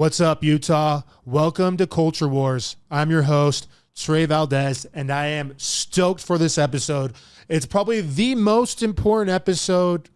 What's up, Utah? Welcome to Culture Wars. I'm your host, Trey Valdez, and I am stoked for this episode. It's probably the most important episode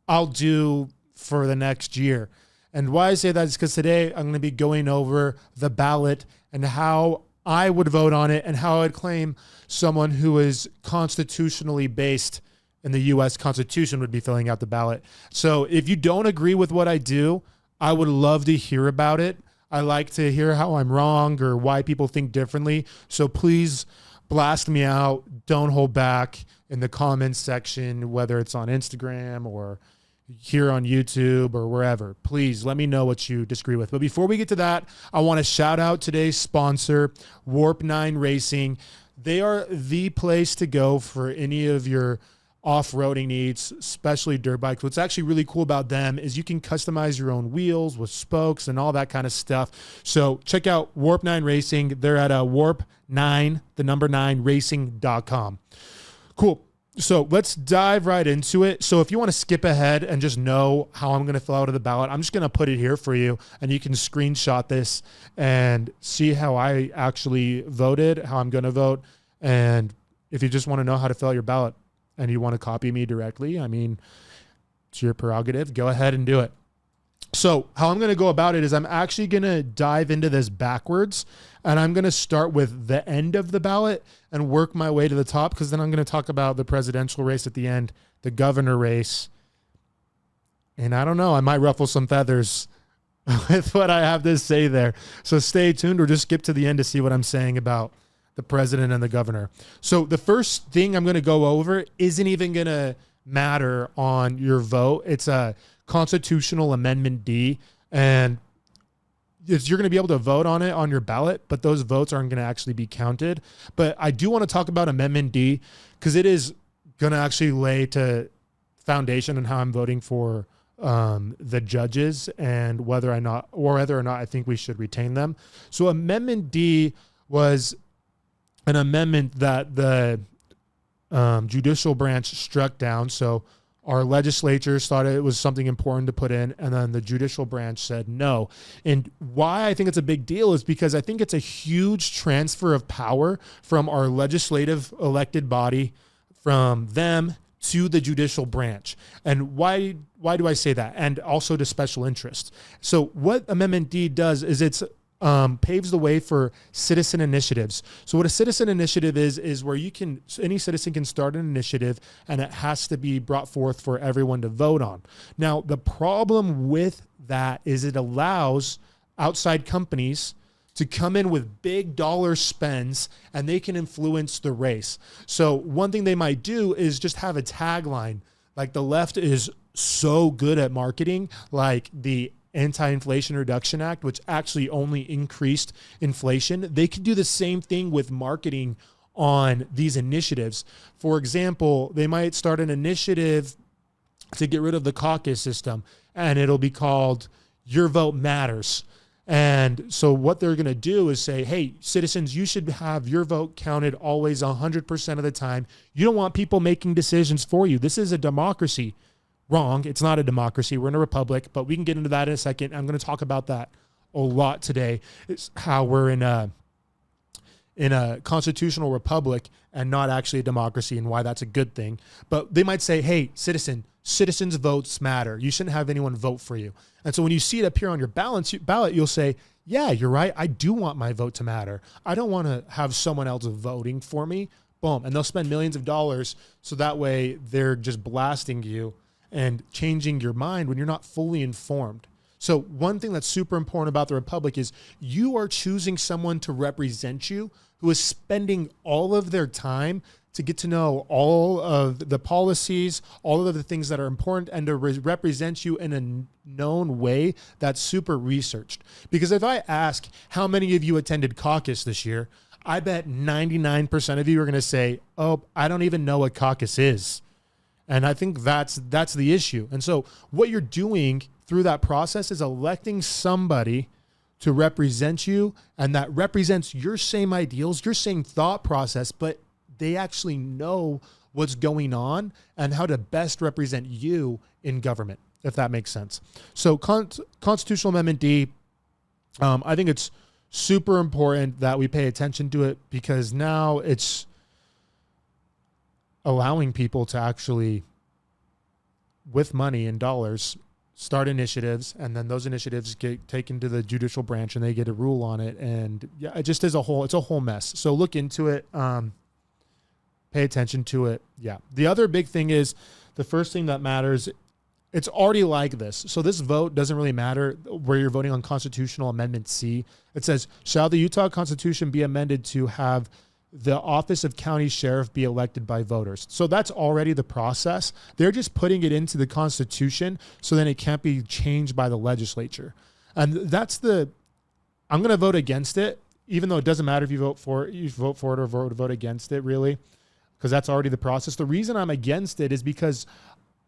I'll do for the next year. And why I say that is because today I'm going to be going over the ballot and how I would vote on it and how I'd claim someone who is constitutionally based in the U.S. Constitution would be filling out the ballot. So if you don't agree with what I do, I would love to hear about it. I like to hear how I'm wrong or why people think differently. So please blast me out. Don't hold back in the comments section, whether it's on Instagram or here on YouTube or wherever. Please let me know what you disagree with. But before we get to that, I want to shout out today's sponsor, Warp 9 Racing. They are the place to go for any of your off-roading needs, especially dirt bikes. What's actually really cool about them is you can customize your own wheels with spokes and all that kind of stuff. So check out Warp 9 Racing. They're at warp9, the number 9, racing.com. Cool. So let's dive right into it. So if you want to skip ahead and just know how I'm going to fill out the ballot, I'm just going to put it here for you, and you can screenshot this and see how I actually voted, how I'm going to vote. And if you just want to know how to fill out your ballot, and you want to copy me directly, I mean, it's your prerogative. Go ahead and do it. So how I'm going to go about it is I'm actually going to dive into this backwards, and I'm going to start with the end of the ballot and work my way to the top, because then I'm going to talk about the presidential race at the end, the governor race. And I don't know, I might ruffle some feathers with what I have to say there. So stay tuned or just skip to the end to see what I'm saying about the president and the governor. So the first thing I'm going to go over isn't even going to matter on your vote. It's a constitutional amendment D, and you're going to be able to vote on it on your ballot, but those votes aren't going to actually be counted. But I do want to talk about Amendment D because it is going to actually lay to foundation on how I'm voting for the judges and whether or not I think we should retain them. So Amendment D was an amendment that the judicial branch struck down. So our legislatures thought it was something important to put in, and then the judicial branch said no. And why I think it's a big deal is because I think it's a huge transfer of power from our legislative elected body, from them to the judicial branch. And why do I say that? And also to special interests. So what Amendment D does is it's paves the way for citizen initiatives. So what a citizen initiative is where any citizen can start an initiative, and it has to be brought forth for everyone to vote on. Now, the problem with that is it allows outside companies to come in with big dollar spends, and they can influence the race. So one thing they might do is just have a tagline. Like, the left is so good at marketing, like the Anti-Inflation Reduction Act, which actually only increased inflation. They could do the same thing with marketing on these initiatives. For example, they might start an initiative to get rid of the caucus system, and it'll be called Your Vote Matters. And so what they're going to do is say, hey, citizens, you should have your vote counted always 100% of the time. You don't want people making decisions for you. This is a democracy. Wrong. It's not a democracy. We're in a republic, but we can get into that in a second. I'm going to talk about that a lot today. It's how we're in a constitutional republic and not actually a democracy, and why that's a good thing. But they might say, hey, citizens' votes matter. You shouldn't have anyone vote for you. And so when you see it appear on your ballot, you'll say, yeah, you're right. I do want my vote to matter. I don't want to have someone else voting for me. Boom. And they'll spend millions of dollars, so that way they're just blasting you and changing your mind when you're not fully informed. So one thing that's super important about the republic is you are choosing someone to represent you who is spending all of their time to get to know all of the policies, all of the things that are important, and to represent you in a known way that's super researched. Because if I ask how many of you attended caucus this year, I bet 99% of you are going to say, oh, I don't even know what caucus is. And I think that's the issue. And so what you're doing through that process is electing somebody to represent you, and that represents your same ideals, your same thought process, but they actually know what's going on and how to best represent you in government, if that makes sense. So Constitutional Amendment D I think it's super important that we pay attention to it, because now it's allowing people to actually, with money and dollars, start initiatives, and then those initiatives get taken to the judicial branch and they get a rule on it. And yeah, it just is it's a whole mess. So look into it, pay attention to it. Yeah. The other big thing is, the first thing that matters, it's already like this. So this vote doesn't really matter where you're voting on Constitutional Amendment C. It says, shall the Utah Constitution be amended to have the office of county sheriff be elected by voters? So that's already the process. They're just putting it into the Constitution so then it can't be changed by the legislature. And I'm going to vote against it, even though it doesn't matter if you vote for it or vote against it, really, because that's already the process. The reason I'm against it is because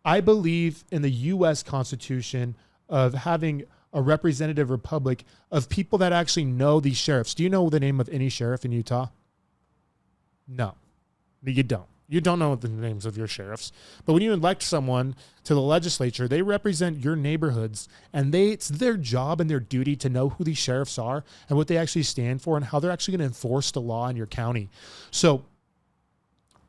I believe in the U.S. Constitution of having a representative republic of people that actually know these sheriffs. Do you know the name of any sheriff in Utah? No, you don't. You don't know the names of your sheriffs. But when you elect someone to the legislature, they represent your neighborhoods, and it's their job and their duty to know who these sheriffs are and what they actually stand for and how they're actually going to enforce the law in your county. So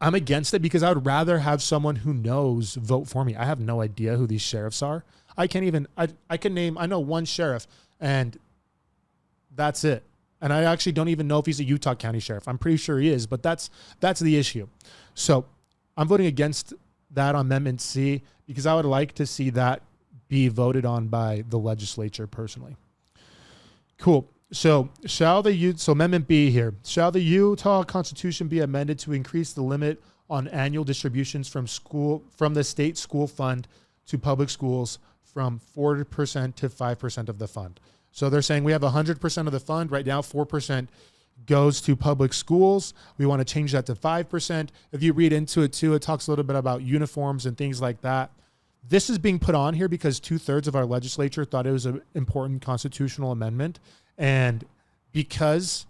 I'm against it because I would rather have someone who knows vote for me. I have no idea who these sheriffs are. I know one sheriff, and that's it. And I actually don't even know if he's a Utah County sheriff. I'm pretty sure he is, but that's the issue. So I'm voting against that on Amendment C because I would like to see that be voted on by the legislature personally. Cool. So Amendment B here. Shall the Utah Constitution be amended to increase the limit on annual distributions from the state school fund to public schools from 4% to 5% of the fund? So they're saying we have 100% of the fund. Right now, 4% goes to public schools. We want to change that to 5%. If you read into it too, it talks a little bit about uniforms and things like that. This is being put on here because 2/3 of our legislature thought it was an important constitutional amendment. And because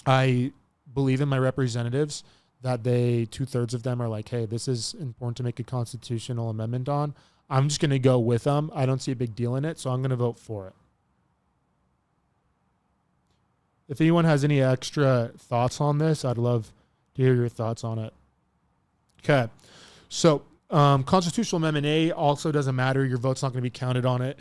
I believe in my representatives that 2/3 of them are like, hey, this is important to make a constitutional amendment on, I'm just going to go with them. I don't see a big deal in it, so I'm going to vote for it. If anyone has any extra thoughts on this, I'd love to hear your thoughts on it. Okay. So Constitutional Amendment A also doesn't matter. Your vote's not going to be counted on it.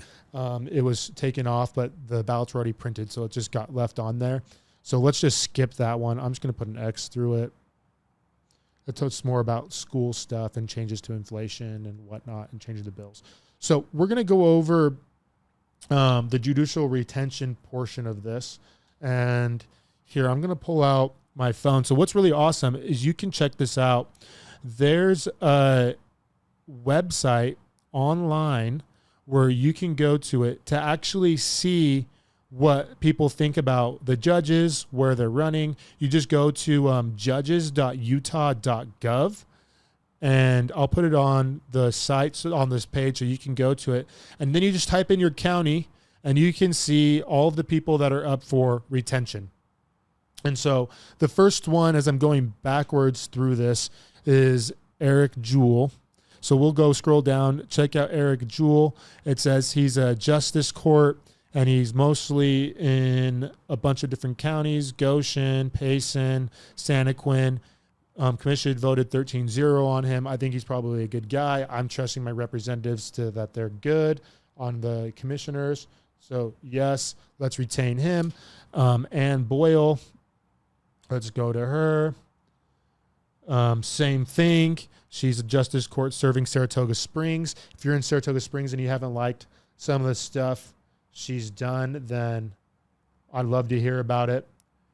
It was taken off, but the ballots were already printed, so it just got left on there. So let's just skip that one. I'm just going to put an X through it. It talks more about school stuff and changes to inflation and whatnot and changes the bills. So we're going to go over the judicial retention portion of this. And here, I'm going to pull out my phone. So what's really awesome is you can check this out. There's a website online where you can go to it to actually see what people think about the judges, where they're running. You just go to judges.utah.gov, and I'll put it on the site on this page so you can go to it. And then you just type in your county, and you can see all of the people that are up for retention. And so the first one, as I'm going backwards through this, is Eric Jewell. So we'll go scroll down, check out Eric Jewell. It says he's a justice court, and he's mostly in a bunch of different counties: Goshen, Payson, Santaquin. Commission voted 13-0 on him. I think he's probably a good guy. I'm trusting my representatives that they're good on the commissioners. So, yes, let's retain him. Ann Boyle, let's go to her. Same thing. She's a justice court serving Saratoga Springs. If you're in Saratoga Springs and you haven't liked some of the stuff she's done, then I'd love to hear about it.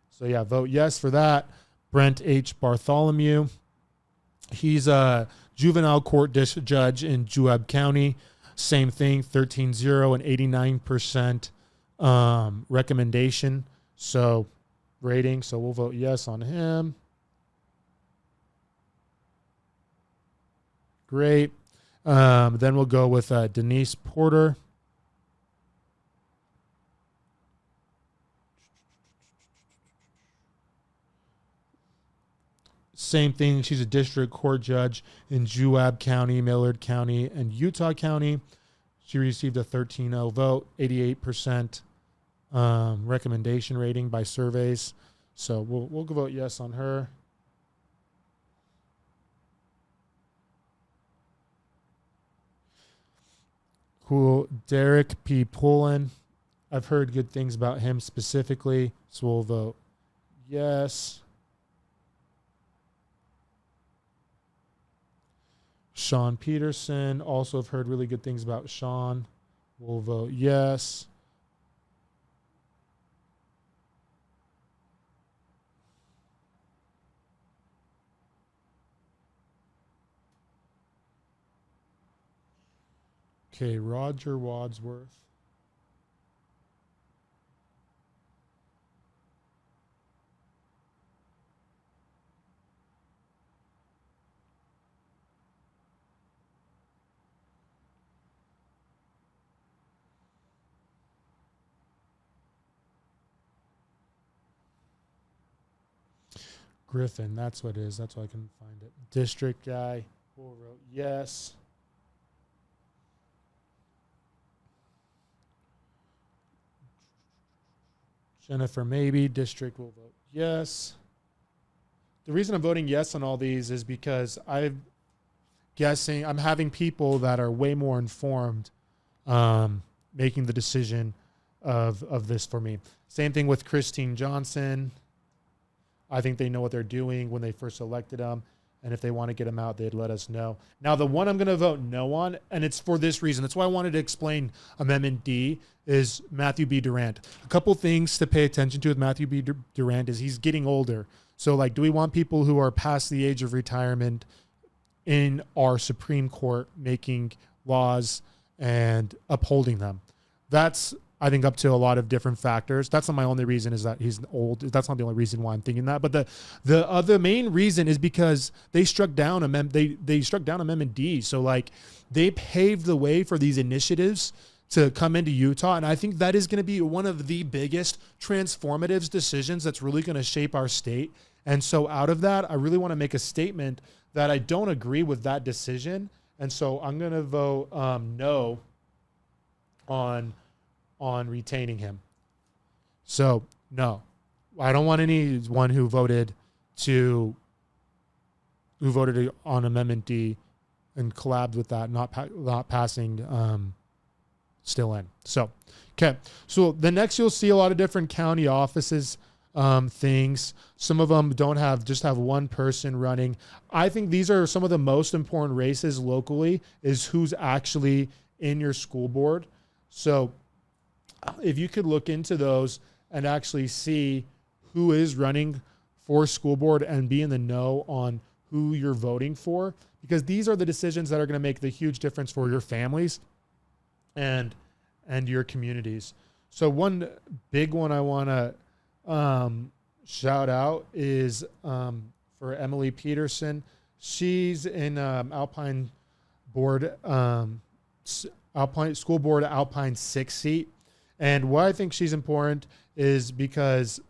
So, yeah, vote yes for that. Brent H. Bartholomew. He's a juvenile court judge in Juab County. Same thing, 13-0 and 89% recommendation. So rating. So we'll vote yes on him. Great. Then we'll go with Denise Porter. Same thing. She's a district court judge in Juab County, Millard County, and Utah County. She received a 13-0 vote, 88% recommendation rating by surveys. So we'll vote yes on her. Cool. Derek P. Pullen. I've heard good things about him specifically, so we'll vote yes. Sean Peterson. Also have heard really good things about Sean. We'll vote yes. Okay, Roger Wadsworth. Griffin, that's what it is. That's why I can find it. District guy. We'll vote yes. Jennifer Maybe, district will vote yes. The reason I'm voting yes on all these is because I'm having people that are way more informed making the decision of this for me. Same thing with Christine Johnson. I think they know what they're doing when they first elected them. And if they want to get them out, they'd let us know. Now, the one I'm going to vote no on, and it's for this reason. That's why I wanted to explain Amendment D, is Matthew B. Durant. A couple things to pay attention to with Matthew B. Durant is he's getting older. So, like, do we want people who are past the age of retirement in our Supreme Court making laws and upholding them? That's, I think, up to a lot of different factors. That's not my only reason, is that he's old. That's not the only reason why I'm thinking that. But the other main reason is because they struck down they struck down Amendment D. So, like, they paved the way for these initiatives to come into Utah. And I think that is going to be one of the biggest transformative decisions that's really going to shape our state. And so out of that, I really want to make a statement that I don't agree with that decision. And so I'm going to vote no on retaining him. So no, I don't want anyone who voted on Amendment D and collabed with that, not passing, still in. So, okay. So the next, you'll see a lot of different county offices, things. Some of them just have one person running. I think these are some of the most important races locally, is who's actually in your school board. So if you could look into those and actually see who is running for school board and be in the know on who you're voting for, because these are the decisions that are going to make the huge difference for your families and your communities. So one big one I want to shout out is for Emily Peterson. She's in Alpine School Board Alpine 6 seat. And why I think she's important is because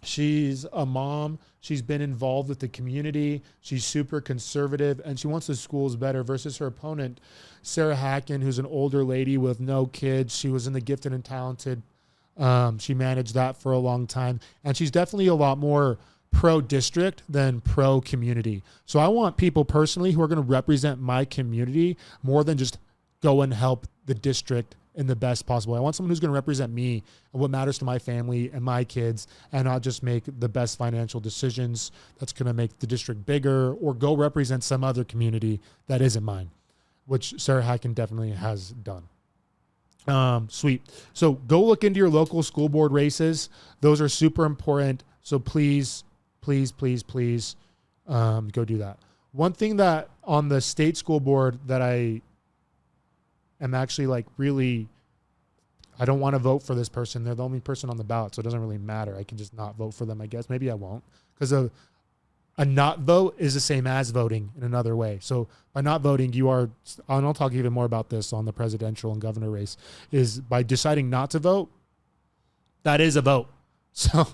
she's a mom. She's been involved with the community. She's super conservative, and she wants the schools better, versus her opponent, Sarah Hacken, who's an older lady with no kids. She was in the gifted and talented. She managed that for a long time. And she's definitely a lot more pro-district than pro-community. So I want people personally who are going to represent my community more than just go and help the district in the best possible way. I want someone who's going to represent me and what matters to my family and my kids, and not just make the best financial decisions that's going to make the district bigger, or go represent some other community that isn't mine, which Sarah Hacken definitely has done. Sweet. So go look into your local school board races. Those are super important. So please, please, please, please go do that. One thing that on the state school board that I am actually like really, I don't want to vote for this person. They're the only person on the ballot, so it doesn't really matter. I can just not vote for them, I guess. Maybe I won't, because a not vote is the same as voting in another way. So by not voting, you are, and I'll talk even more about this on the presidential and governor race, is by deciding not to vote, that is a vote. So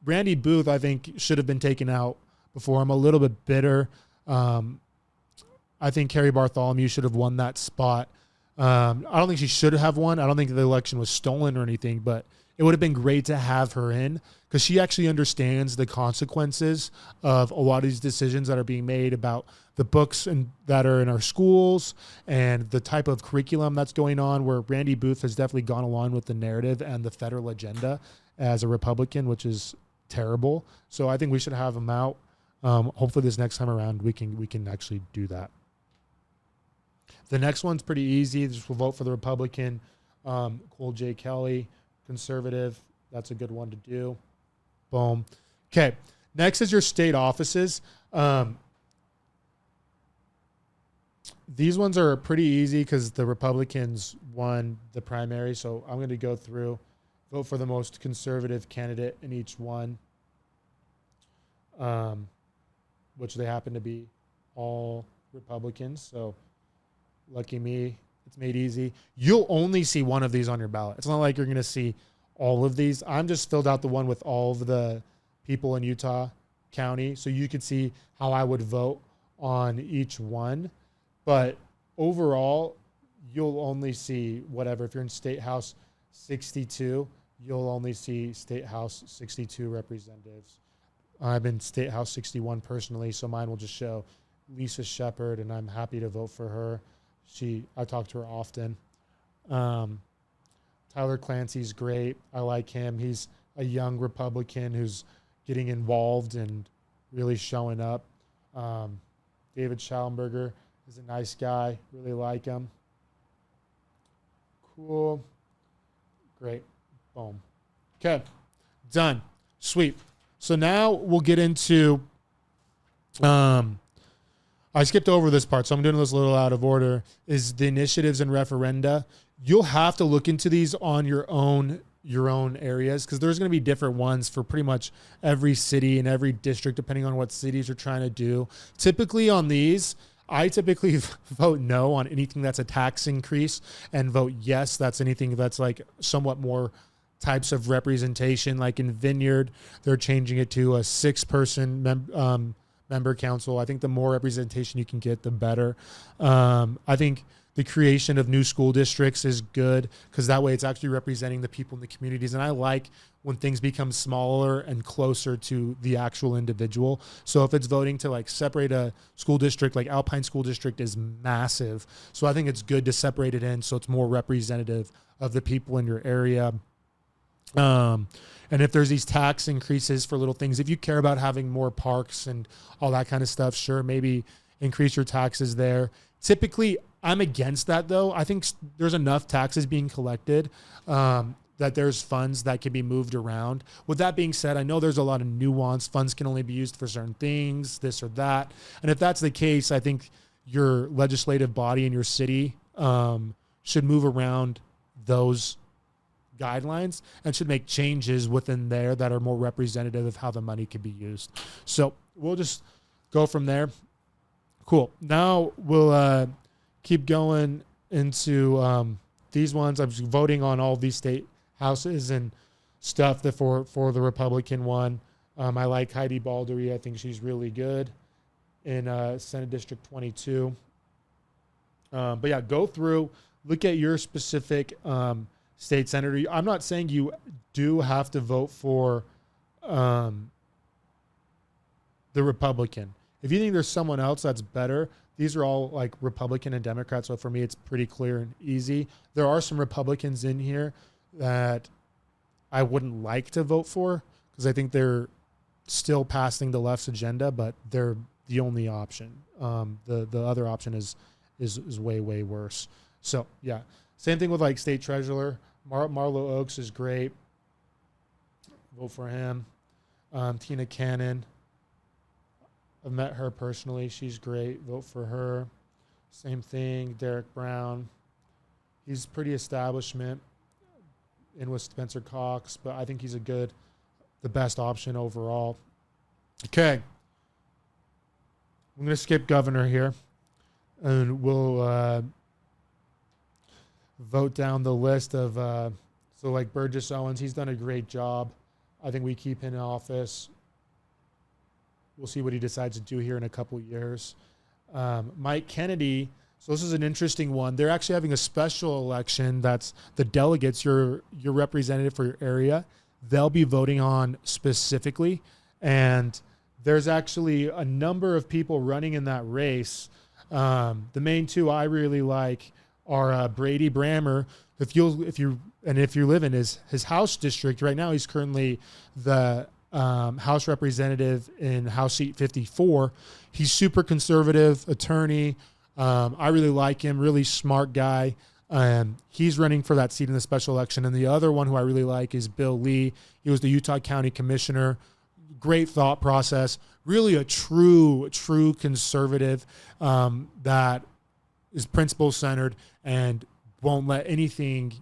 Randy Booth, I think, should have been taken out before. I'm a little bit bitter. I think Kerry Bartholomew should have won that spot. I don't think she should have won. I don't think the election was stolen or anything, but it would have been great to have her in because she actually understands the consequences of a lot of these decisions that are being made about the books and that are in our schools and the type of curriculum that's going on, where Randy Booth has definitely gone along with the narrative and the federal agenda as a Republican, which is terrible. So I think we should have him out. Hopefully this next time around we can actually do that. The next one's pretty easy. Just we'll vote for the Republican. Cole J. Kelly, conservative. That's a good one to do. Boom. Okay. Next is your state offices. These ones are pretty easy because the Republicans won the primary. So I'm going to go through, vote for the most conservative candidate in each one, which they happen to be all Republicans. So lucky me, it's made easy. You'll only see one of these on your ballot. It's not like you're going to see all of these. I'm just filled out the one with all of the people in Utah County, so you could see how I would vote on each one. But overall, you'll only see whatever. If you're in State House 62, you'll only see State House 62 representatives. I'm in State House 61 personally, so mine will just show Lisa Shepard, and I'm happy to vote for her. I talk to her often. Tyler Clancy's great. I like him. He's a young Republican who's getting involved and really showing up. David Schallenberger is a nice guy. Really like him. Cool. Great. Boom. Okay. Done. Sweet. So now we'll get into I skipped over this part, so I'm doing this a little out of order, is the initiatives and referenda. You'll have to look into these on your own areas because there's going to be different ones for pretty much every city and every district, depending on what cities you're trying to do. Typically on these, I typically vote no on anything that's a tax increase and vote yes. That's anything that's like somewhat more types of representation. Like in Vineyard, they're changing it to a 6-person member council. I think the more representation you can get, the better. I think the creation of new school districts is good because that way it's actually representing the people in the communities. And I like when things become smaller and closer to the actual individual. So if it's voting to like separate a school district, like Alpine School District is massive. So I think it's good to separate it in so it's more representative of the people in your area. And if there's these tax increases for little things, if you care about having more parks and all that kind of stuff, sure, maybe increase your taxes there. Typically, I'm against that, though. I think there's enough taxes being collected that there's funds that can be moved around. With that being said, I know there's a lot of nuance. Funds can only be used for certain things, this or that. And if that's the case, I think your legislative body in your city should move around those guidelines and should make changes within there that are more representative of how the money can be used. So we'll just go from there. Cool. Now we'll keep going into these ones. I'm voting on all these state houses and stuff that for the Republican one. I like Heidi Baldery. I think she's really good in Senate District 22. But yeah, go through, look at your specific state senator. I'm not saying you do have to vote for the Republican. If you think there's someone else that's better, these are all like Republican and Democrat. So for me, it's pretty clear and easy. There are some Republicans in here that I wouldn't like to vote for because I think they're still passing the left's agenda, but they're the only option. The other option is way, way worse. So yeah. Same thing with like state treasurer. Marlo Oaks is great. Vote for him. Tina Cannon. I've met her personally. She's great. Vote for her. Same thing. Derek Brown. He's pretty establishment in with Spencer Cox, but I think he's the best option overall. Okay. I'm going to skip governor here, and we'll vote down the list of, so like Burgess Owens, he's done a great job. I think we keep him in office. We'll see what he decides to do here in a couple years. Mike Kennedy, So this is an interesting one. They're actually having a special election. That's the delegates, your representative for your area. They'll be voting on specifically. And there's actually a number of people running in that race. The main two I really like are Brady Brammer. If you live in his House district right now, he's currently the House representative in House seat 54. He's super conservative attorney. I really like him, really smart guy. He's running for that seat in the special election. And the other one who I really like is Bill Lee. He was the Utah County Commissioner. Great thought process, really a true conservative that is principle centered and won't let anything.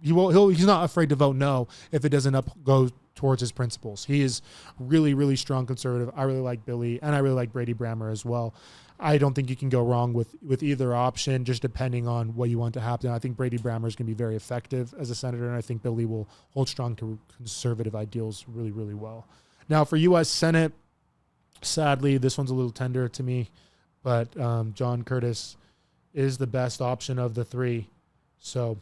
He's not afraid to vote no if it doesn't go towards his principles. He is really, really strong conservative. I really like Billy, and I really like Brady Brammer as well. I don't think you can go wrong with either option, just depending on what you want to happen. I think Brady Brammer is going to be very effective as a senator, and I think Billy will hold strong to conservative ideals really, really well. Now, for U.S. Senate, sadly, this one's a little tender to me, but John Curtis is the best option of the three, so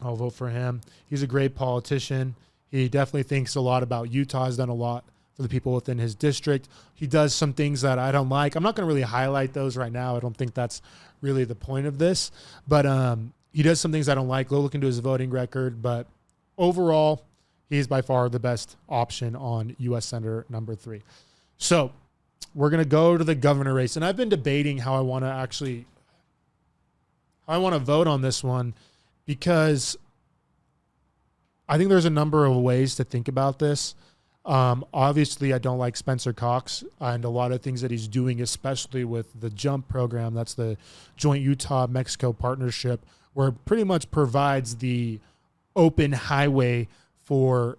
I'll vote for him. He's a great politician. He definitely thinks a lot about Utah, has done a lot for the people within his district. He does some things that I don't like. I'm not going to really highlight those right now. I don't think that's really the point of this. But he does some things I don't like. Go look into his voting record. But overall, he's by far the best option on U.S. Senator number 3. So we're going to go to the governor race. And I've been debating how I want to vote on this one, because I think there's a number of ways to think about this. Obviously, I don't like Spencer Cox and a lot of things that he's doing, especially with the JUMP program. That's the Joint Utah-Mexico Partnership, where it pretty much provides the open highway for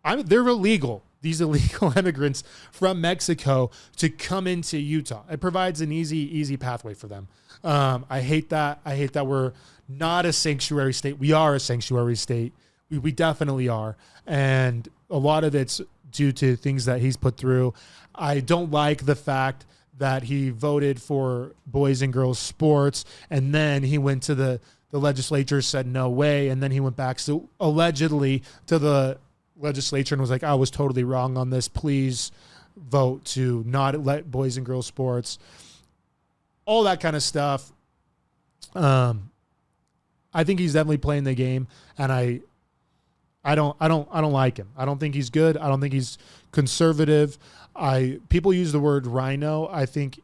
they're illegal. These illegal immigrants from Mexico to come into Utah. It provides an easy pathway for them. I hate that. I hate that we're not a sanctuary state. We are a sanctuary state. We definitely are. And a lot of it's due to things that he's put through. I don't like the fact that he voted for boys and girls sports, and then he went to the legislature, said no way, and then he went back allegedly to the legislature and was like, I was totally wrong on this. Please vote to not let boys and girls sports. All that kind of stuff. I think he's definitely playing the game, and I don't like him. I don't think he's good. I don't think he's conservative. People use the word rhino. I think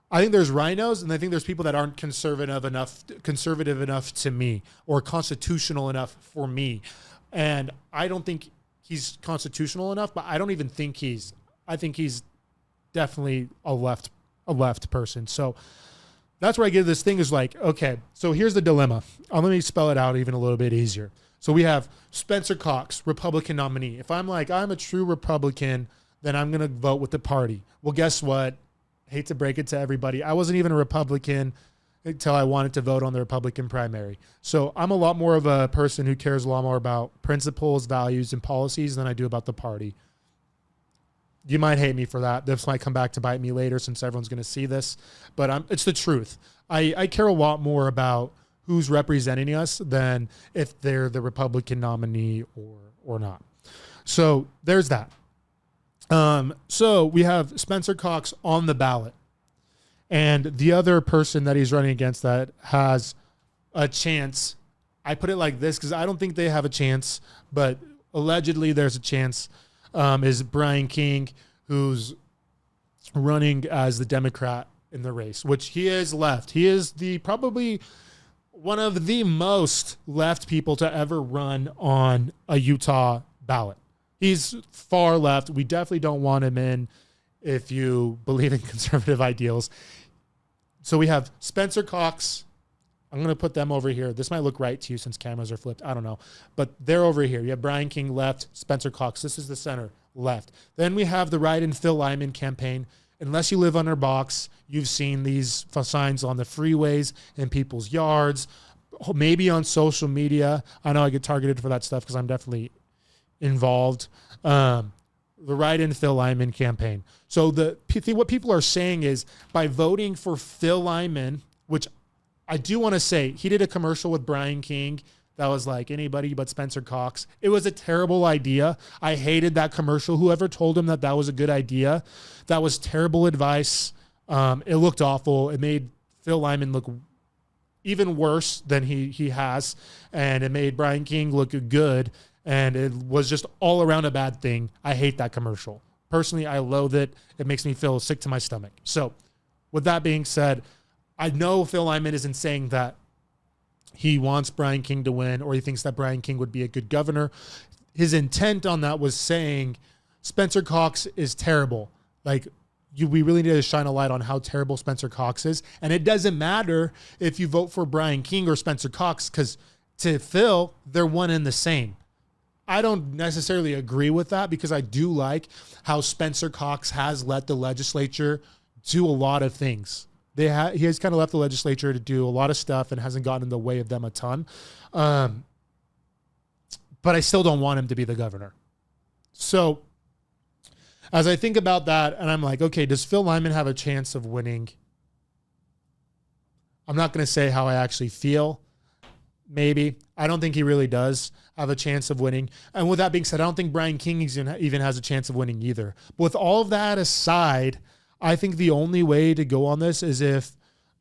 there's rhinos, and I think there's people that aren't conservative enough to me, or constitutional enough for me. And I don't think he's constitutional enough, but I don't even think I think he's definitely a left person. So that's where I get this thing is like, okay, so here's the dilemma. Let me spell it out even a little bit easier. So we have Spencer Cox, Republican nominee. If I'm like, I'm a true Republican, then I'm going to vote with the party. Well, guess what? Hate to break it to everybody. I wasn't even a Republican until I wanted to vote on the Republican primary. So I'm a lot more of a person who cares a lot more about principles, values, and policies than I do about the party. You might hate me for that. This might come back to bite me later since everyone's going to see this. But it's the truth. I care a lot more about who's representing us than if they're the Republican nominee or not. So there's that. So we have Spencer Cox on the ballot. And the other person that he's running against that has a chance, I put it like this because I don't think they have a chance, but allegedly there's a chance, is Brian King, who's running as the Democrat in the race, which he is left. He is probably one of the most left people to ever run on a Utah ballot. He's far left. We definitely don't want him in if you believe in conservative ideals. So we have Spencer Cox. I'm going to put them over here. This might look right to you since cameras are flipped. I don't know. But they're over here. You have Brian King left, Spencer Cox. This is the center left. Then we have the Ride and Phil Lyman campaign. Unless you live under box, you've seen these signs on the freeways, in people's yards, maybe on social media. I know I get targeted for that stuff because I'm definitely involved. the write-in Phil Lyman campaign. So what people are saying is by voting for Phil Lyman, which I do want to say, he did a commercial with Brian King that was like anybody but Spencer Cox. It was a terrible idea. I hated that commercial. Whoever told him that was a good idea, that was terrible advice. It looked awful. It made Phil Lyman look even worse than he has, and it made Brian King look good, and it was just all around a bad thing. I hate that commercial. Personally, I loathe it. It makes me feel sick to my stomach. So with that being said, I know Phil Lyman isn't saying that he wants Brian King to win or he thinks that Brian King would be a good governor. His intent on that was saying Spencer Cox is terrible. Like, we really need to shine a light on how terrible Spencer Cox is. And it doesn't matter if you vote for Brian King or Spencer Cox, because to Phil, they're one and the same. I don't necessarily agree with that, because I do like how Spencer Cox has let the legislature do a lot of things. He has kind of left the legislature to do a lot of stuff and hasn't gotten in the way of them a ton. But I still don't want him to be the governor. So as I think about that, and I'm like, okay, does Phil Lyman have a chance of winning? I'm not going to say how I actually feel. Maybe. I don't think he really does have a chance of winning. And with that being said, I don't think Brian King even has a chance of winning either. But with all of that aside, I think the only way to go on this is if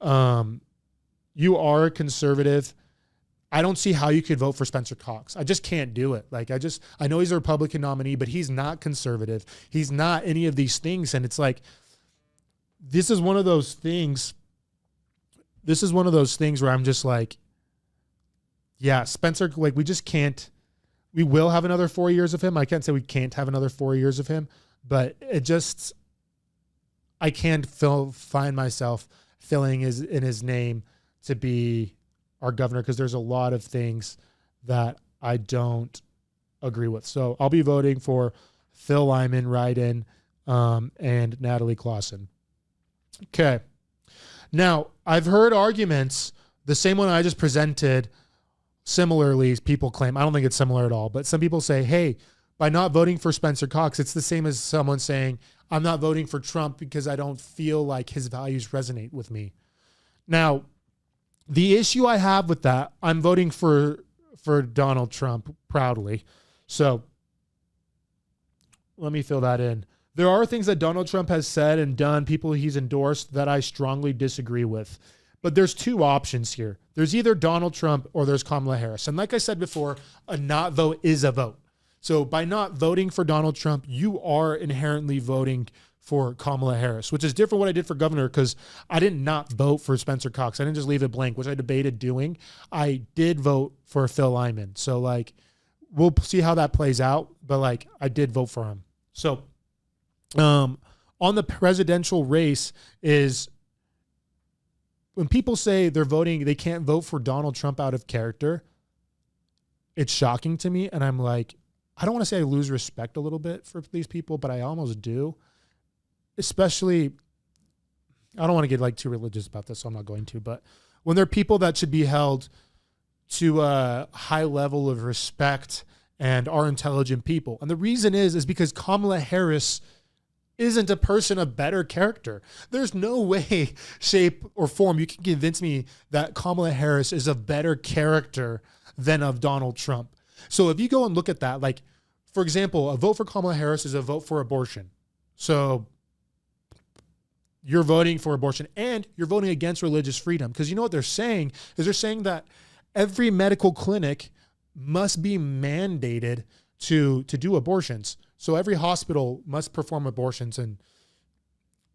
you are a conservative. I don't see how you could vote for Spencer Cox. I just can't do it. Like, I know he's a Republican nominee, but he's not conservative. He's not any of these things. And it's like, this is one of those things where I'm just like, yeah, Spencer, like, we just can't, we will have another 4 years of him. I can't say we can't have another 4 years of him, but I can't find myself filling in his name to be our governor, because there's a lot of things that I don't agree with. So I'll be voting for Phil Lyman, write-in, and Natalie Clausen. Okay. Now, I've heard arguments, the same one I just presented, similarly, people claim, I don't think it's similar at all, but some people say, hey, by not voting for Spencer Cox, it's the same as someone saying, I'm not voting for Trump because I don't feel like his values resonate with me. Now, the issue I have with that, I'm voting for Donald Trump proudly. So let me fill that in. There are things that Donald Trump has said and done, people he's endorsed, that I strongly disagree with. But there's two options here. There's either Donald Trump or there's Kamala Harris. And like I said before, a not vote is a vote. So by not voting for Donald Trump, you are inherently voting for Kamala Harris, which is different what I did for governor, because I did not vote for Spencer Cox. I didn't just leave it blank, which I debated doing. I did vote for Phil Lyman. So, like, we'll see how that plays out, but, like, I did vote for him. So on the presidential race is when people say they're voting, they can't vote for Donald Trump out of character, it's shocking to me. And I'm like, I don't want to say I lose respect a little bit for these people, but I almost do. Especially, I don't want to get like too religious about this, so I'm not going to, but when they're people that should be held to a high level of respect and are intelligent people. And the reason is because Kamala Harris isn't a person of better character. There's no way, shape, or form you can convince me that Kamala Harris is of better character than of Donald Trump. So if you go and look at that, like, for example, a vote for Kamala Harris is a vote for abortion. So you're voting for abortion and you're voting against religious freedom, because you know what they're saying is they're saying that every medical clinic must be mandated to do abortions. So every hospital must perform abortions. And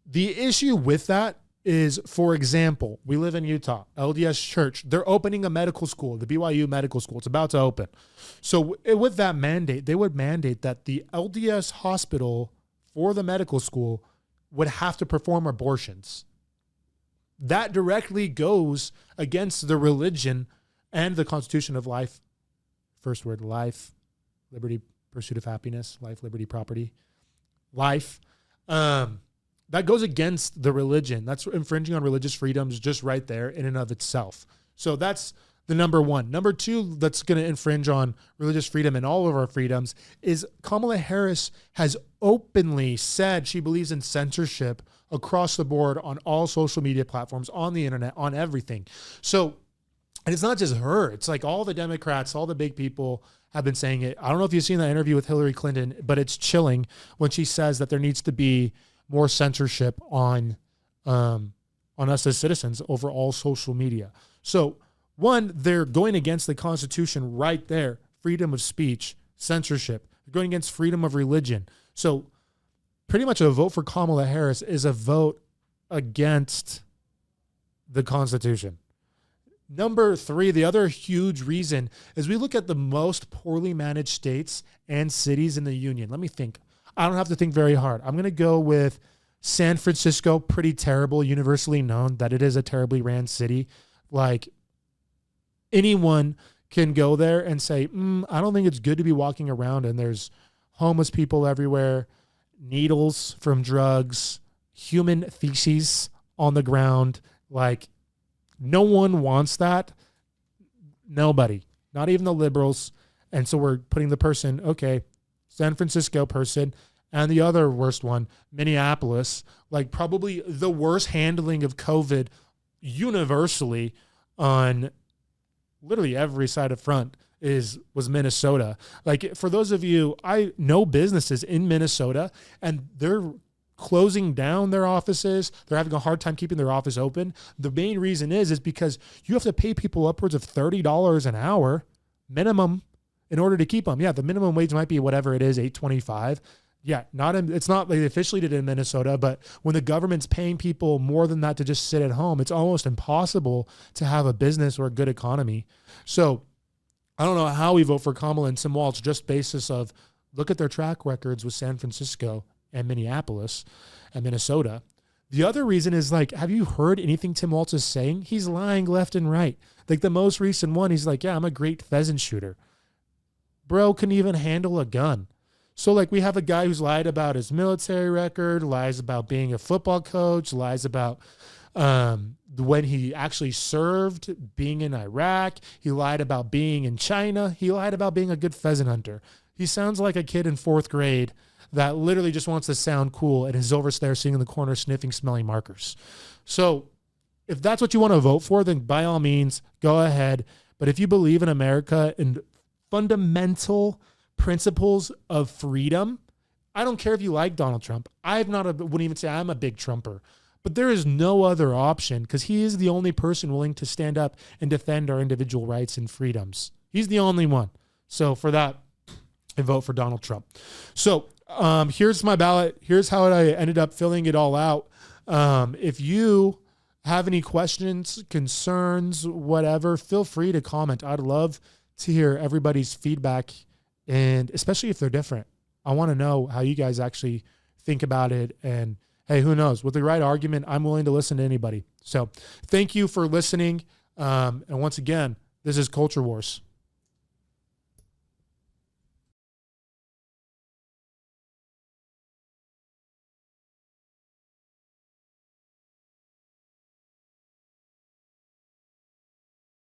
the issue with that is, for example, we live in Utah, LDS Church, they're opening a medical school, the BYU medical school. It's about to open. So with that mandate, they would mandate that the LDS hospital for the medical school would have to perform abortions. That directly goes against the religion and the Constitution of life. First word, life, liberty, pursuit of happiness, life, liberty, property, life. That goes against the religion. That's infringing on religious freedoms just right there in and of itself. So that's the number one. Number two, that's going to infringe on religious freedom and all of our freedoms is Kamala Harris has openly said she believes in censorship across the board on all social media platforms, on the internet, on everything. So, and it's not just her. It's like all the Democrats, all the big people have been saying it. I don't know if you've seen that interview with Hillary Clinton, but it's chilling when she says that there needs to be more censorship on us as citizens over all social media. So, one, they're going against the Constitution right there. Freedom of speech, censorship. They're going against freedom of religion. So pretty much a vote for Kamala Harris is a vote against the Constitution. Number 3, the other huge reason is we look at the most poorly managed states and cities in the union. Let me think. I don't have to think very hard. I'm going to go with San Francisco, pretty terrible, universally known that it is a terribly ran city. Like anyone can go there and say, I don't think it's good to be walking around and there's homeless people everywhere, needles from drugs, human feces on the ground. Like, no one wants that. Nobody, not even the liberals. And so we're putting the person, okay, San Francisco person, and the other worst one, Minneapolis, like probably the worst handling of COVID universally on literally every side of front was Minnesota. Like, for those of you, I know businesses in Minnesota and they're closing down their offices. They're having a hard time keeping their office open. The main reason is because you have to pay people upwards of $30 an hour minimum in order to keep them. Yeah, the minimum wage might be whatever it is, $8.25. Yeah, it's not like they officially did it in Minnesota, but when the government's paying people more than that to just sit at home, it's almost impossible to have a business or a good economy. So I don't know how we vote for Kamala and Tim Walz, just basis of look at their track records with San Francisco and Minneapolis and Minnesota. The other reason is, like, have you heard anything Tim Walz is saying? He's lying left and right. Like the most recent one, he's like, yeah, I'm a great pheasant shooter. Bro couldn't even handle a gun. So, like, we have a guy who's lied about his military record, lies about being a football coach, lies about when he actually served, being in Iraq. He lied about being in China. He lied about being a good pheasant hunter. He sounds like a kid in 4th grade that literally just wants to sound cool and is over there sitting in the corner sniffing smelly markers. So if that's what you want to vote for, then by all means, go ahead. But if you believe in America and fundamental principles of freedom, I don't care if you like Donald Trump. Wouldn't even say I'm a big Trumper, but there is no other option because he is the only person willing to stand up and defend our individual rights and freedoms. He's the only one. So for that, I vote for Donald Trump. So here's my ballot. Here's how I ended up filling it all out. If you have any questions, concerns, whatever, feel free to comment. I'd love to hear everybody's feedback, and especially if they're different. I want to know how you guys actually think about it. And hey, who knows? With the right argument, I'm willing to listen to anybody. So thank you for listening. And once again, this is Culture Wars.